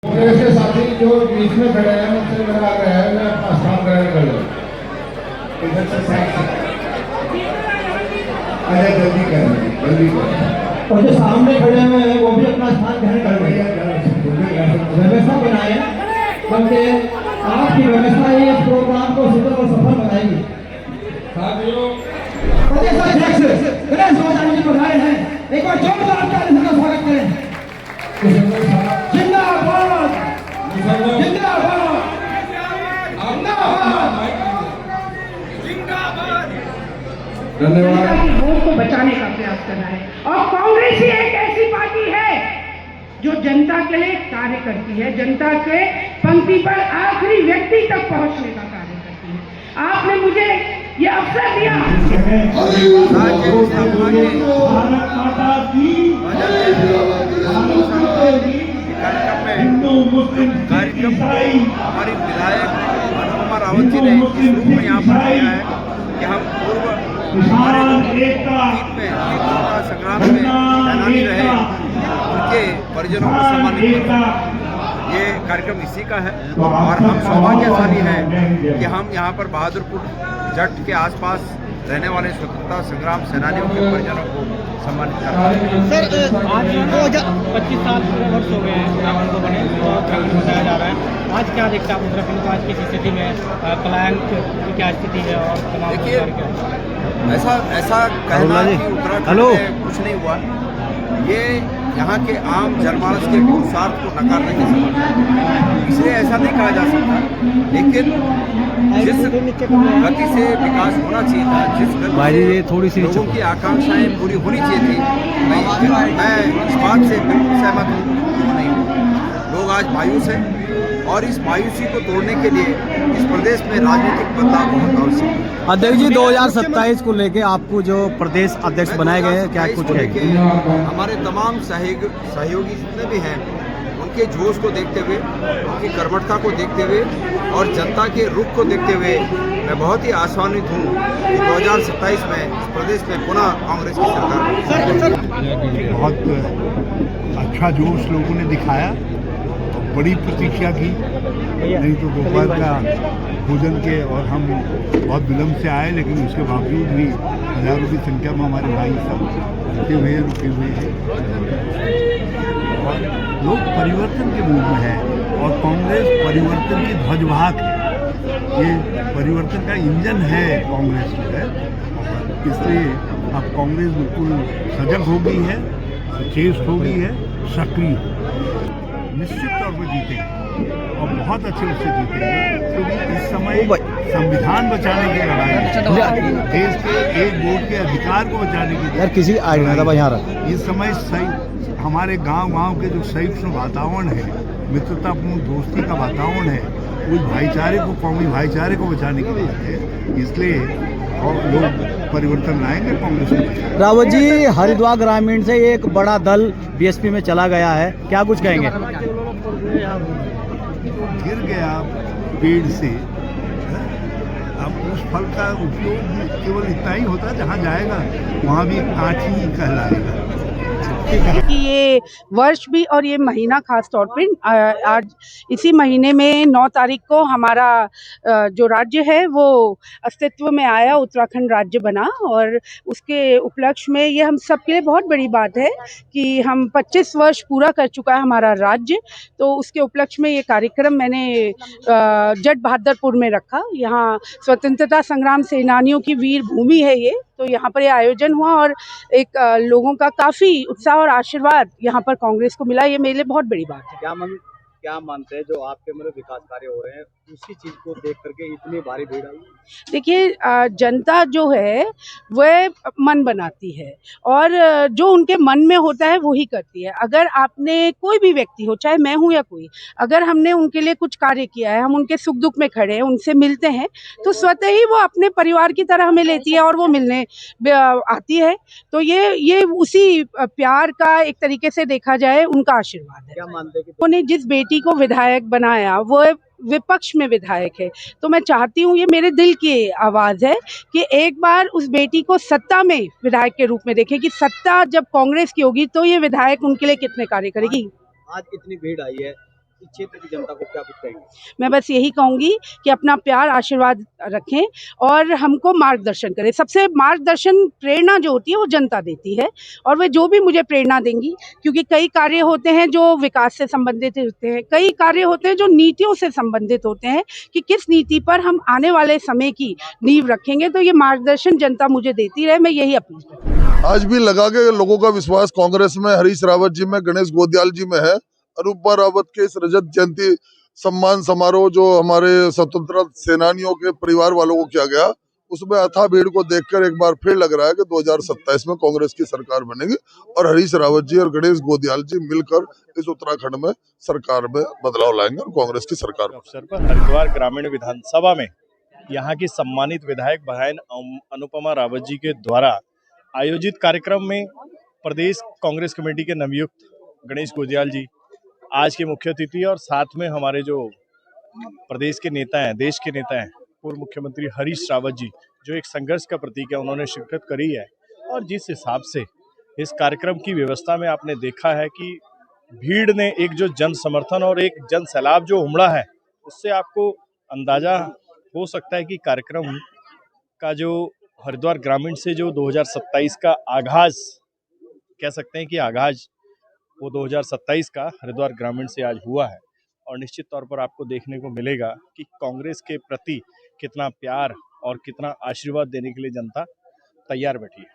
कांग्रेस के साथी जो बीच में खड़े हैं उनसे मेरा आग्रह है मैं अपना स्थान ग्रहण कर लूँ। इधर से साइड से अरे जल्दी करें जल्दी करें। और जो सामने खड़े हुए हैं वो भी अपना स्थान ग्रहण कर लें। व्यवस्था बनाए क्योंकि आपकी व्यवस्था ही इस प्रोग्राम को सुंदर और सफल बनाएगी। साथियों प्रदेश अध्यक्ष गणेश गोसावी जी पधारे हैं, एक बार जोरदार ताली से स्वागत करें। जिंदाबाद जिंदाबाद जिंदाबाद। धन्यवाद। वोट को बचाने का प्रयास करना है और कांग्रेस ही एक ऐसी पार्टी है जो जनता के लिए कार्य करती है, जनता के पंक्ति पर आखिरी व्यक्ति तक पहुंचने का कार्य करती है। आपने मुझे ये अवसर दिया। हिंदू मुस्लिम कार्यक्रम हमारी विधायक अनुपमा रावत जी ने इस रूप में यहाँ पर किया है कि हम पूर्व संग्राम में सेनानी रहे उनके परिजनों को सम्मानित करना, ये कार्यक्रम इसी का है। और हम सौभाग्यशाली हैं कि हम यहाँ पर बहादुरपुर जट के आसपास रहने वाले स्वतंत्रता संग्राम सेनानियों के परिजनों को सम्मानित कर रहे हैं। सर आज 25 साल पूरे वर्ष हो गए हैं उत्तराखंड को बने और उत्तराखंड बताया जा रहा है। आज क्या देखता है उत्तराखंड को आज किस स्थिति में, पलायन की क्या स्थिति है और तमाम देखिए ऐसा कहना कि उत्तराखंड में कुछ नहीं हुआ, ये यहाँ के आम जनमानस के पुरुषार्थ को नकारने के समान, इसलिए ऐसा नहीं कहा जा सकता। लेकिन जिस गति से विकास होना चाहिए था, जिस गति से लोगों की आकांक्षाएं पूरी होनी चाहिए थी, मैं इस बात से बिल्कुल सहमत हूँ। नहीं, लोग आज मायूस हैं और इस मायूसी को तोड़ने के लिए इस प्रदेश में राजनीतिक बदलाव बहुत आवश्यक है। अध्यक्ष जी 2027 को लेके आपको जो प्रदेश अध्यक्ष बनाए गए हैं, क्या कुछ कहेंगे? हमारे तमाम सहयोगी जितने भी हैं उनके जोश को देखते हुए, उनकी कर्मठता को देखते हुए और जनता के रुख को देखते हुए मैं बहुत ही आशान्वित हूँ कि 2027 में इस प्रदेश में पुनः कांग्रेस की सरकार। बहुत अच्छा जोश लोगों ने दिखाया, बड़ी प्रतीक्षा की, नहीं तो दोपहर का भोजन के और हम बहुत विलम्ब से आए, लेकिन उसके बावजूद भी हजारों की संख्या में हमारे भाई सब रुके हुए हैं। और लोग परिवर्तन के मूड में है और कांग्रेस परिवर्तन की ध्वजवाहक है, ये परिवर्तन का इंजन है कांग्रेस जो है। इसलिए अब कांग्रेस बिल्कुल सजग हो गई है, सचेत हो गई है, सक्रिय, निश्चित तौर पर जीतेंगे और बहुत अच्छे से जीतेंगे, क्योंकि इस समय संविधान बचाने की लड़ाई, देश के एक वोट के अधिकार को बचाने की किसी इस समय सही हमारे गांव के जो सहिष्णु वातावरण है, मित्रतापूर्ण दोस्ती का वातावरण है, उस भाईचारे को, कौमी भाईचारे को बचाने की बात है। इसलिए और लोग परिवर्तन लाएंगे कांग्रेस में। रावत जी हरिद्वार ग्रामीण से एक बड़ा दल बीएसपी में चला गया है, क्या कुछ कहेंगे? गिर गया पेड़ से, अब उस फल का उपयोग केवल इतना ही होता है, जहाँ जाएगा वहाँ भी कांच ही कहलाएगा। कि ये वर्ष भी और ये महीना खास तौर पे आज इसी महीने में 9 तारीख को हमारा जो राज्य है वो अस्तित्व में आया, उत्तराखंड राज्य बना। और उसके उपलक्ष्य में ये हम सब के लिए बहुत बड़ी बात है कि हम 25 वर्ष पूरा कर चुका है हमारा राज्य। तो उसके उपलक्ष्य में ये कार्यक्रम मैंने जट बहादुरपुर में रखा। यहाँ स्वतंत्रता संग्राम सेनानियों की वीर भूमि है ये, तो यहाँ पर ये आयोजन हुआ और एक लोगों का काफ़ी उत्साह और आशीर्वाद यहाँ पर कांग्रेस को मिला। ये मेरे लिए बहुत बड़ी बात है। क्या मानते हैं जो आपके मतलब विकास कार्य हो रहे हैं, उसी चीज को देख करके इतनी भारी भीड़ आई? देखिए, जनता जो है वह मन बनाती है और जो उनके मन में होता है वही करती है। अगर आपने कोई भी व्यक्ति हो, चाहे मैं हूँ या कोई, अगर हमने उनके लिए कुछ कार्य किया है, हम उनके सुख दुख में खड़े हैं, उनसे मिलते हैं, तो स्वतः ही वो अपने परिवार की तरह हमें लेती है और वो मिलने आती है। तो ये उसी प्यार का एक तरीके से देखा जाए उनका आशीर्वाद है। क्या मानते हैं कि उन्होंने जिस बेटी को विधायक बनाया वो विपक्ष में विधायक है, तो मैं चाहती हूँ, ये मेरे दिल की आवाज़ है कि एक बार उस बेटी को सत्ता में विधायक के रूप में देखें कि सत्ता जब कांग्रेस की होगी तो ये विधायक उनके लिए कितने कार्य करेगी। आज इतनी भीड़ आई है, इस क्षेत्र की जनता को क्या कुछ कहेंगे? मैं बस यही कहूँगी कि अपना प्यार आशीर्वाद रखें और हमको मार्गदर्शन करें। सबसे मार्गदर्शन प्रेरणा जो होती है वो जनता देती है, और वे जो भी मुझे प्रेरणा देंगी, क्योंकि कई कार्य होते हैं जो विकास से संबंधित होते हैं, कई कार्य होते हैं जो नीतियों से संबंधित होते हैं कि किस नीति पर हम आने वाले समय की नींव रखेंगे। तो ये मार्गदर्शन जनता मुझे देती रहे, मैं यही अपील करती हूँ। आज भी लगा के लोगों का विश्वास कांग्रेस में, हरीश रावत जी में, गणेश गोदियाल जी में है। अनुपमा रावत के इस रजत जयंती सम्मान समारोह जो हमारे स्वतंत्रता सेनानियों के परिवार वालों को किया गया, उसमें अथाह भीड़ को देखकर एक बार फिर लग रहा है कि 2027 में कांग्रेस की सरकार बनेगी और हरीश रावत जी और गणेश गोदियाल जी मिलकर इस उत्तराखंड में सरकार में बदलाव लाएंगे और कांग्रेस की सरकार अवसर पर हरिद्वार ग्रामीण विधानसभा में यहाँ की सम्मानित विधायक बहन अनुपमा रावत जी के द्वारा आयोजित कार्यक्रम में प्रदेश कांग्रेस कमेटी के नवयुक्त गणेश गोदियाल जी आज के मुख्य अतिथि, और साथ में हमारे जो प्रदेश के नेता हैं, देश के नेता हैं, पूर्व मुख्यमंत्री हरीश रावत जी, जो एक संघर्ष का प्रतीक है, उन्होंने शिरकत करी है। और जिस हिसाब से इस कार्यक्रम की व्यवस्था में आपने देखा है कि भीड़ ने एक जो जन समर्थन और एक जन सैलाब जो उमड़ा है, उससे आपको अंदाजा हो सकता है कि कार्यक्रम का जो हरिद्वार ग्रामीण से जो 2027 का आगाज कह सकते हैं कि आगाज वो 2027 का हरिद्वार ग्रामीण से आज हुआ है। और निश्चित तौर पर आपको देखने को मिलेगा कि कांग्रेस के प्रति कितना प्यार और कितना आशीर्वाद देने के लिए जनता तैयार बैठी है।